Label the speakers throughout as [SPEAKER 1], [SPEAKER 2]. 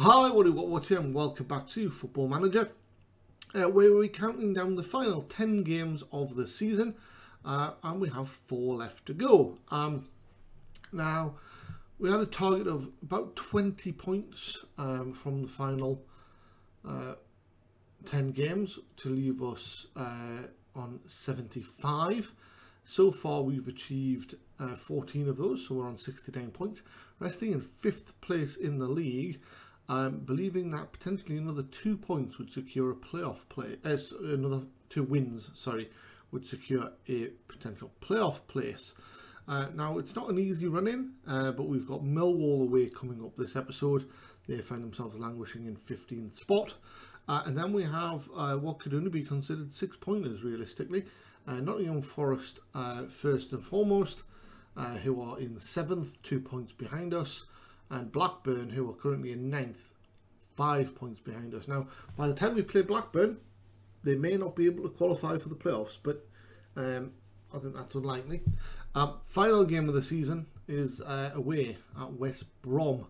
[SPEAKER 1] Hi, what do and welcome back to Football Manager, where we're counting down the final 10 games of the season, and we have 4 left to go. Now, we had a target of about 20 points from the final 10 games to leave us on 75. So far, we've achieved 14 of those, so we're on 69 points, resting in 5th place in the league. Believing that potentially another 2 points would secure a playoff play, another 2 wins, sorry, would secure a potential playoff place. Now, it's not an easy run-in, but we've got Millwall away coming up this episode. They find themselves languishing in 15th spot. And then we have what could only be considered 6-pointers, realistically. Nottingham Forest first and foremost, who are in 7th, 2 points behind us. And Blackburn, who are currently in 9th, 5 points behind us. Now, by the time we play Blackburn, they may not be able to qualify for the playoffs, but I think that's unlikely. Final game of the season is away at West Brom,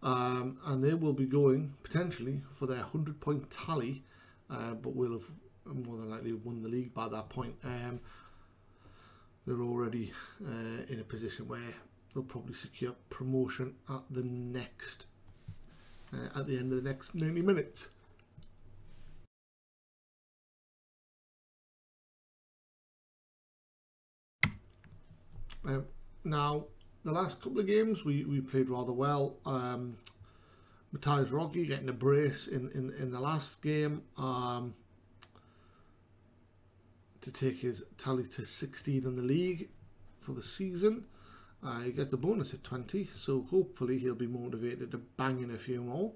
[SPEAKER 1] and they will be going, potentially, for their 100-point tally, but will have more than likely won the league by that point. They're already in a position where they'll probably secure promotion at the next, at the end of the next 90 minutes. Now, the last couple of games we played rather well. Rocchi getting a brace in the last game to take his tally to 16 in the league for the season. He gets a bonus at 20, so hopefully he'll be motivated to bang in a few more.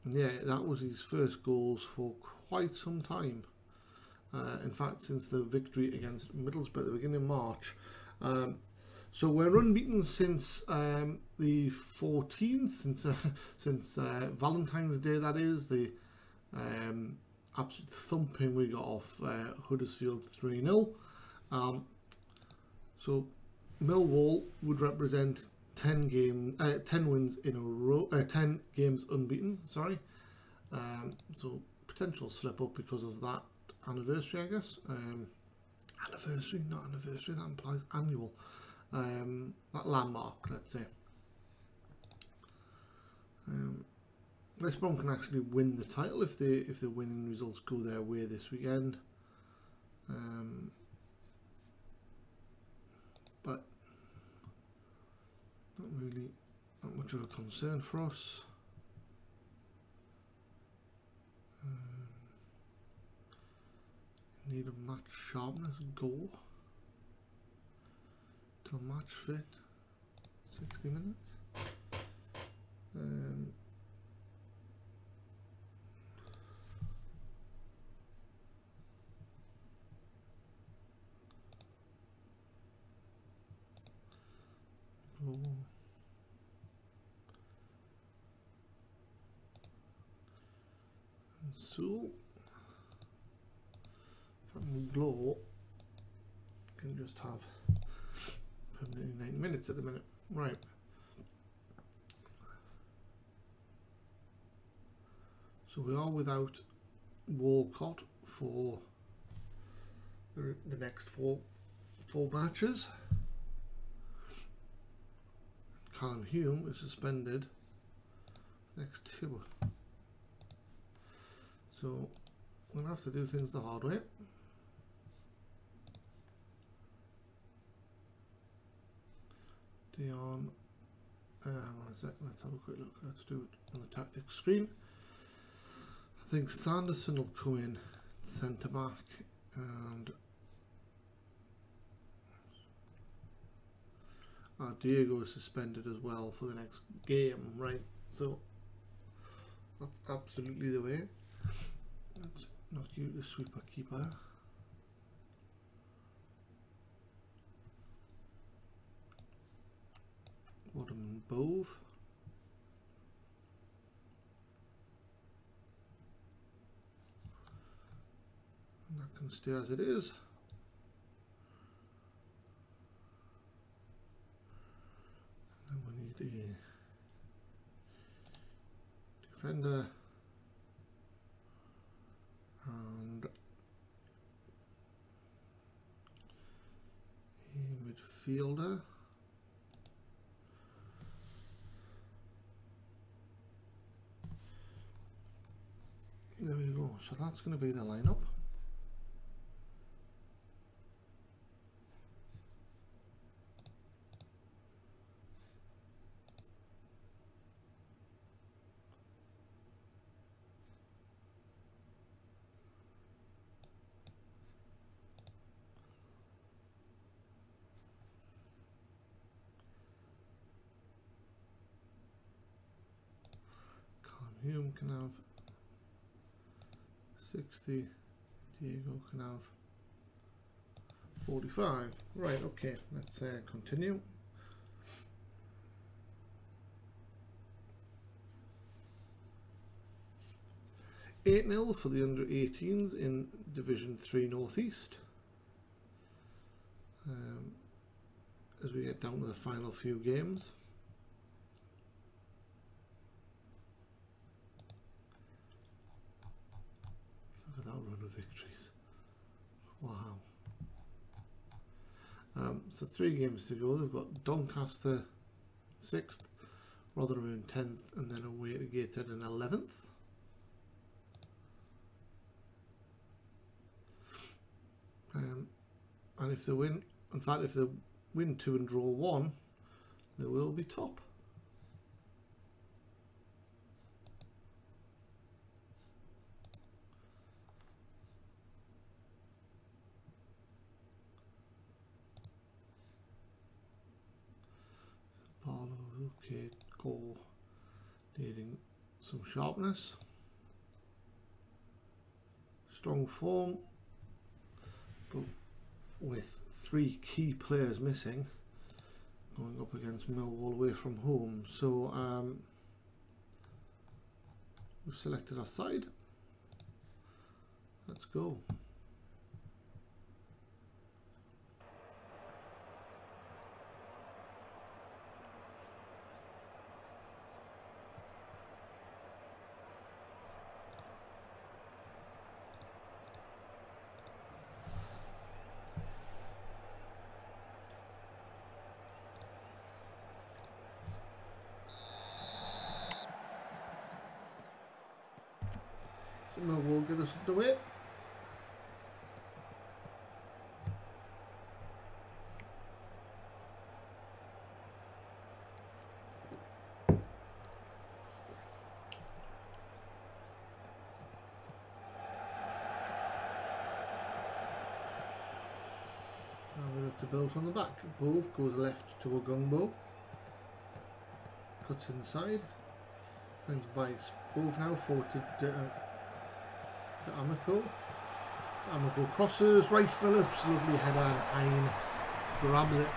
[SPEAKER 1] Yeah, that was his first goals for quite some time. In fact, since the victory against Middlesbrough at the beginning of March. So we're unbeaten since the 14th, since Valentine's Day, that is. The absolute thumping we got off Huddersfield 3-0. So Millwall would represent 10 wins in a row, 10 games unbeaten. Sorry, so potential slip up because of that anniversary, I guess. Anniversary, not anniversary. That implies annual. That landmark, let's say. West Brom can actually win the title if the winning results go their way this weekend. But not really that much of a concern for us. Need a match sharpness goal till match fit. 60 minutes. So, Glow can just have permanently 9 minutes at the minute, right? So we are without Walcott for the next four matches. Hulme is suspended next 2. So we're going to have to do things the hard way. Dion, hang on a sec, let's have a quick look. Let's do it on the tactics screen. I think Sanderson will come in centre back, and Diego is suspended as well for the next game, right? So that's absolutely the way. Let's knock you to sweeper keeper. Bottom and Bove. And that can stay as it is. And then we need a defender and a midfielder. There we go, so that's going to be the lineup. Hulme can have 60, Diego can have 45. Right, okay, let's continue. (8-0) for the under-18s in Division 3 Northeast. As we get down to the final few games. Look at that run of victories. Wow. So 3 games to go. They've got Doncaster 6th, Rotherham in 10th, and then away to Gateshead in 11th. And if they win, in fact, if they win 2 and draw 1, they will be top. Okay, goal needing some sharpness, strong form, but with 3 key players missing, going up against Millwall away from home. So we've selected our side. Let's go. Millwall get us underway. Now we look to build from the back. Bove goes left to Ogungbo. Cuts inside. Finds Vice. Bove now forward to Amico. Amico crosses, right Phillips, lovely header, and Hein grabs it.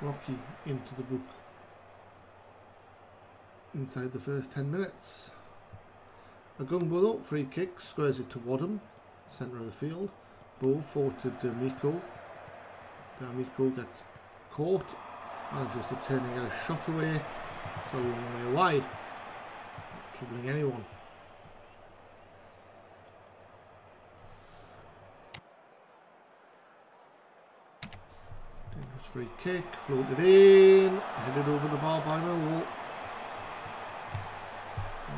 [SPEAKER 1] Rocchi into the book inside the first 10 minutes. A Gungbolo, free kick, squares it to Wadham, centre of the field. Ball forward to D'Amico. D'Amico gets caught, manages to turn and get a shot away. It's a long way wide, not troubling anyone. Free kick, floated in, headed over the bar by Millwall.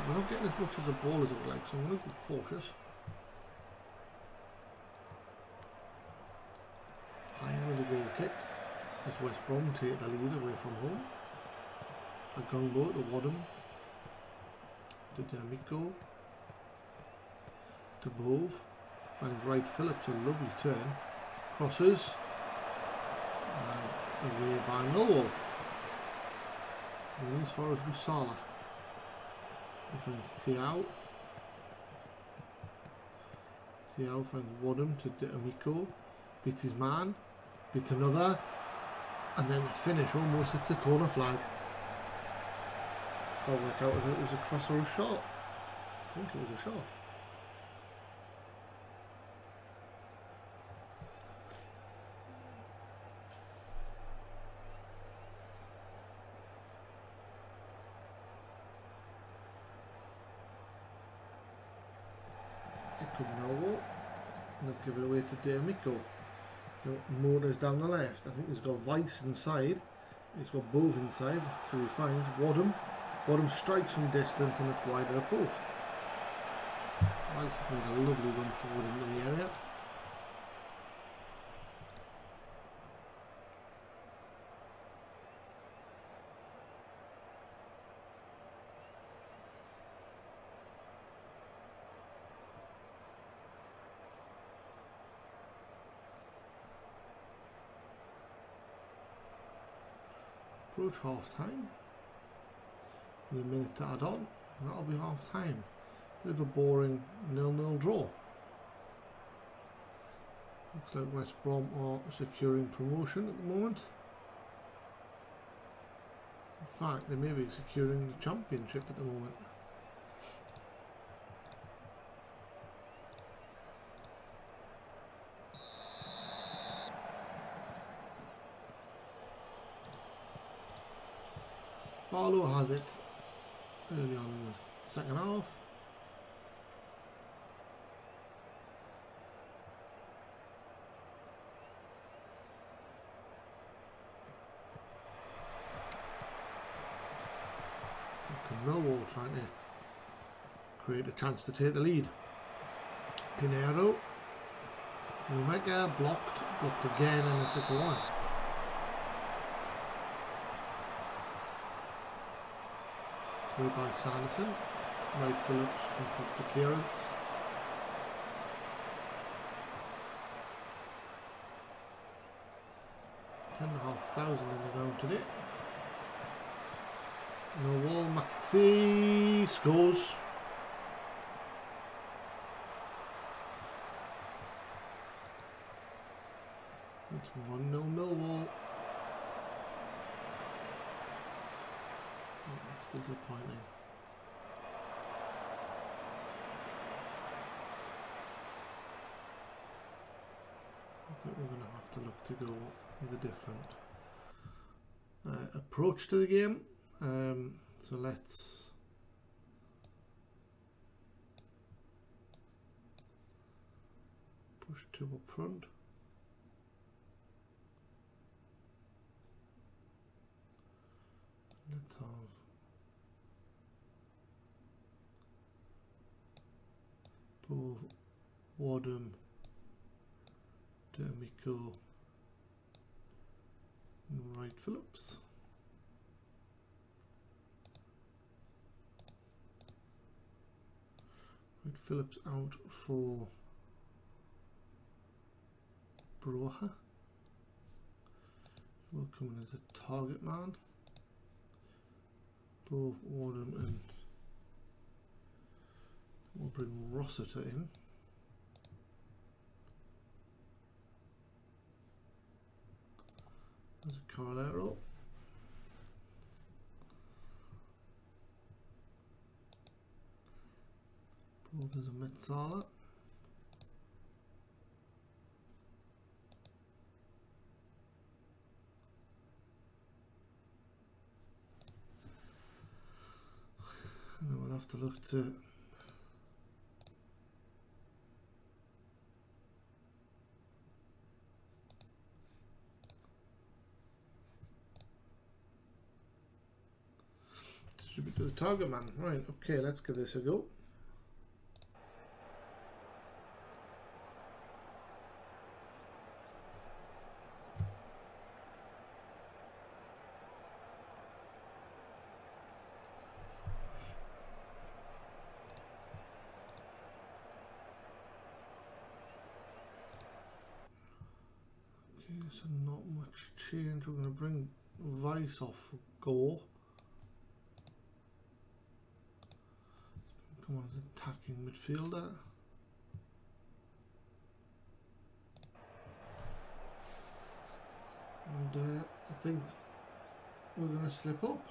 [SPEAKER 1] We're not getting as much as the ball as I would like, so I'm going to be cautious. High with the goal kick as West Brom take the lead away from home. A Gungbo to Wadham. To D'Amico. To Bove. Finds right Phillips, a lovely turn. Crosses. And away by Millwall. And as far as Lusala. He finds Tiao. Tiao finds Wadham to D'Amico. Beats his man. Beats another. And then the finish almost hits a corner flag. Can't work out whether it was a cross or a shot. I think it was a shot. to Millwall. And they've given it away to D'Amico. Motors down the left. I think he's got Vice inside. He's got Bove inside. So he finds Wadham. Wadham strikes from distance and it's wide of the post. Vice has made a lovely run forward into the area. Approach half time with a minute to add on, and that'll be half time. Bit of a boring 0-0 draw. Looks like West Brom are securing promotion at the moment. In fact, they may be securing the championship at the moment. Barlow has it early on in the second half. Millwall trying to create a chance to take the lead. Pinheiro. Omega blocked again, and it's a goal. Played by Sanderson. Wright Phillips completes the clearance. $10,500 in the ground today. Millwall, McAtee scores. It's 1-0 Millwall. That's disappointing. I think we're going to have to look to go with a different approach to the game. So let's push two up front. Let's have Bove, Wadham, D'Amico, and Wright Phillips. Wright Phillips out for Broha. Will come in as a target man. Both Wadham and we'll bring Rossiter in. There's a Carolero. Both as a Metsala. And then we'll have to look to distribute to the target man. Right, okay, let's give this a go. So not much change. We're going to bring Vice off for goal. Come on, as attacking midfielder. And I think we're going to slip up.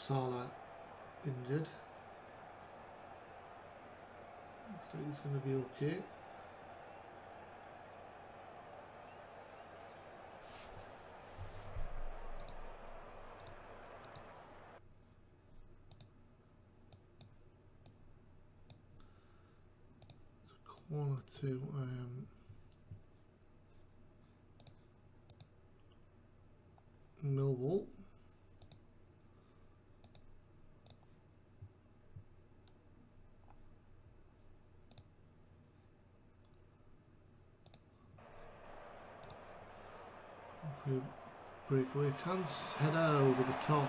[SPEAKER 1] Salah injured. Looks like he's going to be okay. one or two. Millwall. Breakaway chance, header over the top.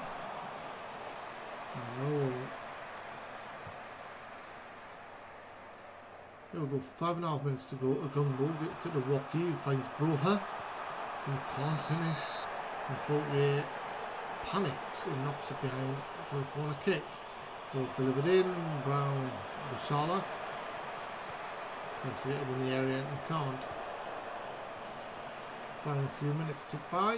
[SPEAKER 1] There we go, 5.5 minutes to go. A Gumbo gets it to Rocchi, who finds Broha, who can't finish. And Fulham panics and knocks it behind for a corner kick. Ball's delivered in, Brown, Busala. Tries to get it in the area and can't. Final few minutes tick by.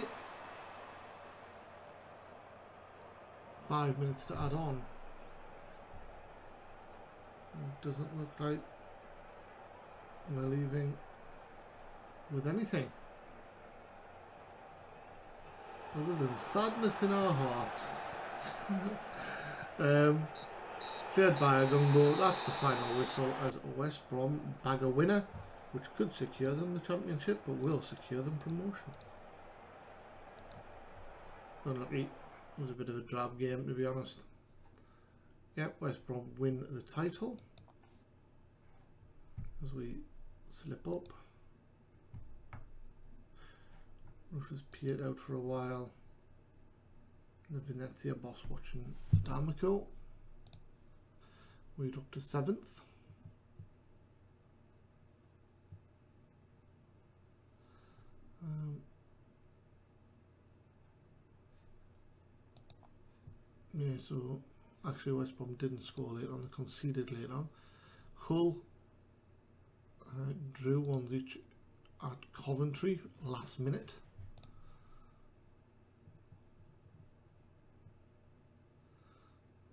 [SPEAKER 1] 5 minutes to add on. It doesn't look like we're leaving with anything other than sadness in our hearts. Cleared by a Gumbo. That's the final whistle as West Brom bag a winner, which could secure them the championship, but will secure them promotion. Unlucky. It was a bit of a drab game, to be honest. Yep, West Brom win the title as we slip up. Rufus peered out for a while. The Venezia boss watching D'Amico. We're up to 7th. Yeah, so actually West Brom didn't score late on, they conceded late on. Hull drew 1 each at Coventry last minute.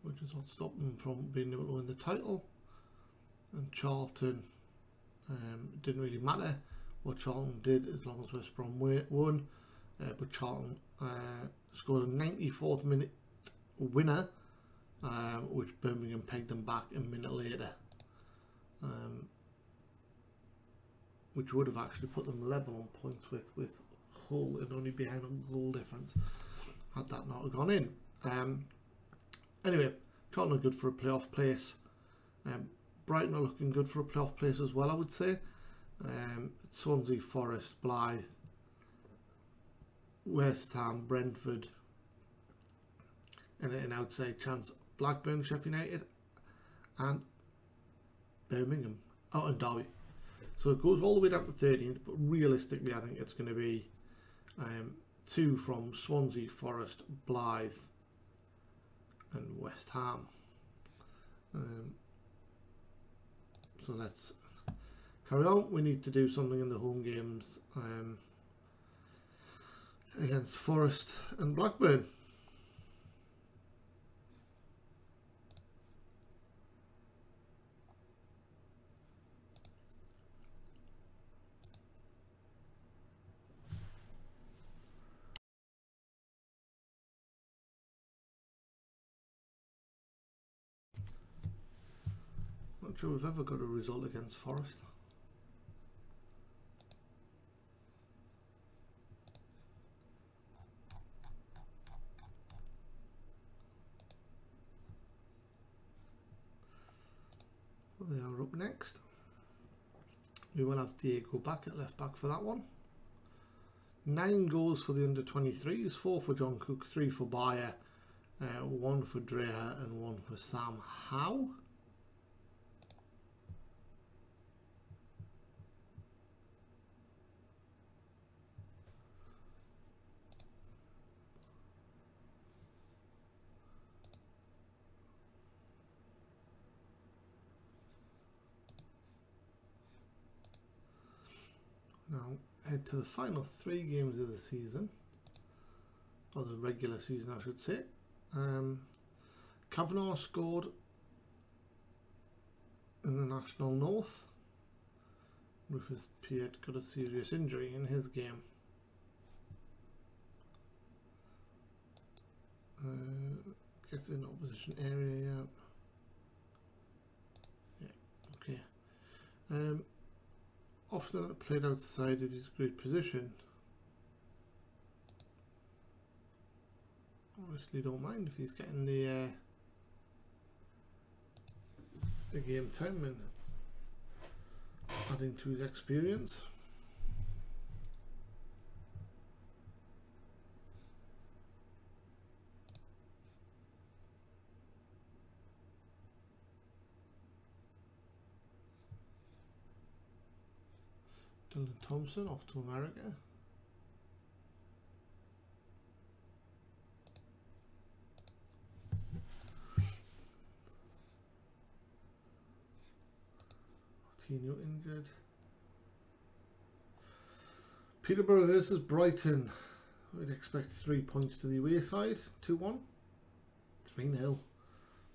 [SPEAKER 1] Which is what stopped them from being able to win the title. And Charlton, it didn't really matter what Charlton did as long as West Brom won. But Charlton scored a 94th minute winner, which Birmingham pegged them back a minute later, which would have actually put them level on points with Hull and only behind a goal difference had that not have gone in. Anyway, Charlton are good for a playoff place. Brighton are looking good for a playoff place as well, I would say. Swansea, Forest, Blyth, West Ham, Brentford, and an outside chance Blackburn, Sheffield United, and Birmingham. Oh, and Derby. So it goes all the way down to 13th, but realistically I think it's going to be 2 from Swansea, Forest, Blyth, and West Ham. So let's carry on. We need to do something in the home games against Forest and Blackburn. Not sure we've ever got a result against Forest. Well, they are up next. We will have Diego back at left back for that one. 9 goals for the under-23s, 4 for John Cook, 3 for Bayer, 1 for Dreher and 1 for Sam Howe. Now head to the final 3 games of the season, or the regular season I should say. Kavanagh scored in the National North. Rufus Peart got a serious injury in his game. Gets in opposition area, yeah. Okay. often played outside of his great position. Obviously don't mind if he's getting the game time and adding to his experience. Dylan Thompson off to America. Tino injured. Peterborough versus Brighton. We'd expect 3 points to the away side. 2-1. 3-0.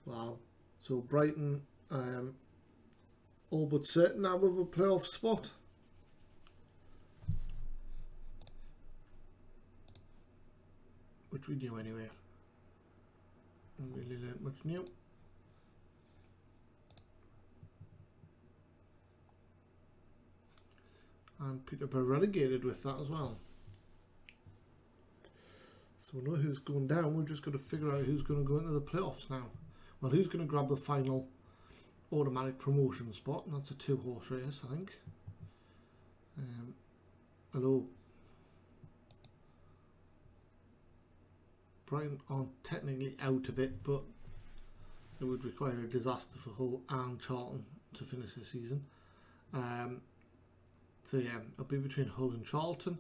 [SPEAKER 1] Wow. So Brighton all but certain now of a playoff spot. Which we knew anyway. Haven't really learnt much new. And Peterborough relegated with that as well. So we know who's going down. We've just got to figure out who's going to go into the playoffs now. Well, who's going to grab the final automatic promotion spot? And that's a 2-horse race, I think. Hello. Brighton aren't technically out of it, but it would require a disaster for Hull and Charlton to finish the season. So yeah, it'll be between Hull and Charlton,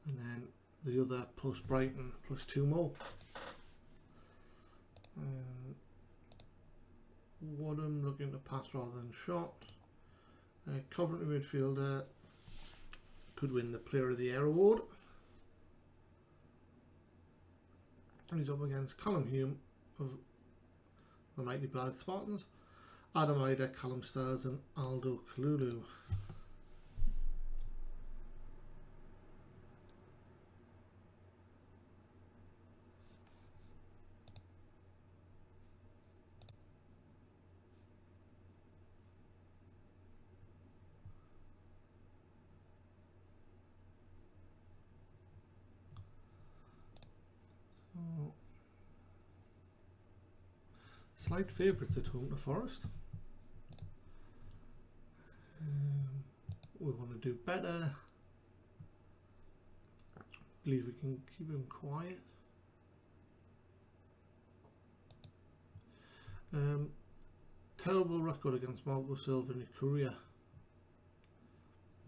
[SPEAKER 1] and then the other plus Brighton plus 2 more. Wadham looking to pass rather than shot. Coventry midfielder could win the Player of the Year award. And he's up against Callum Hulme of the mighty Blyth Spartans, Adam Ida, Callum Stars and Aldo Kalulu. Slight favourites at home to Forest. We want to do better. Believe we can keep him quiet. Terrible record against Marco Silva in his career.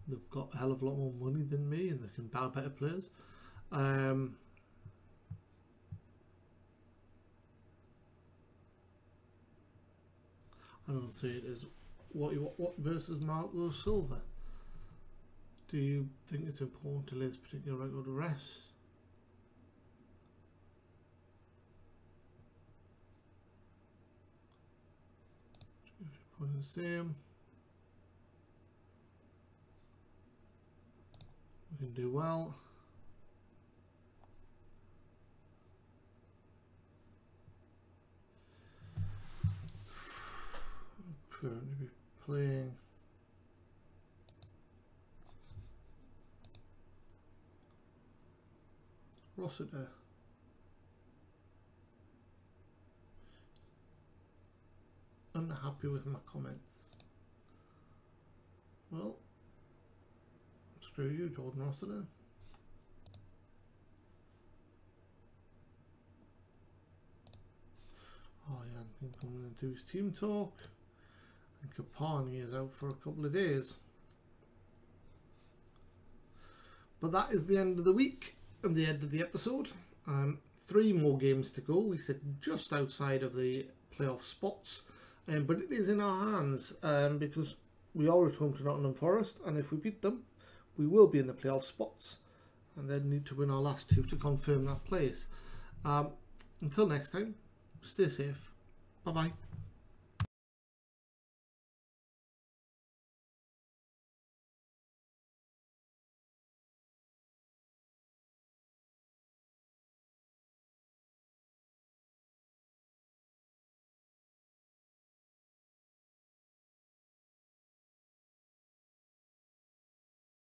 [SPEAKER 1] They've got a hell of a lot more money than me and they can buy better players. I don't see it as what versus Marco Silva. Do you think it's important to lay this particular record to rest? Put in the same. We can do well. Prefer to be playing Rossiter. Unhappy with my comments. Well, screw you, Jordan Rossiter. Oh yeah, I think I'm going to do his team talk. And Capanni is out for a couple of days. But that is the end of the week and the end of the episode. 3 more games to go. We sit just outside of the playoff spots. But it is in our hands because we are at home to Nottingham Forest, and if we beat them, we will be in the playoff spots, and then need to win our last 2 to confirm that place. Until next time, stay safe. Bye bye.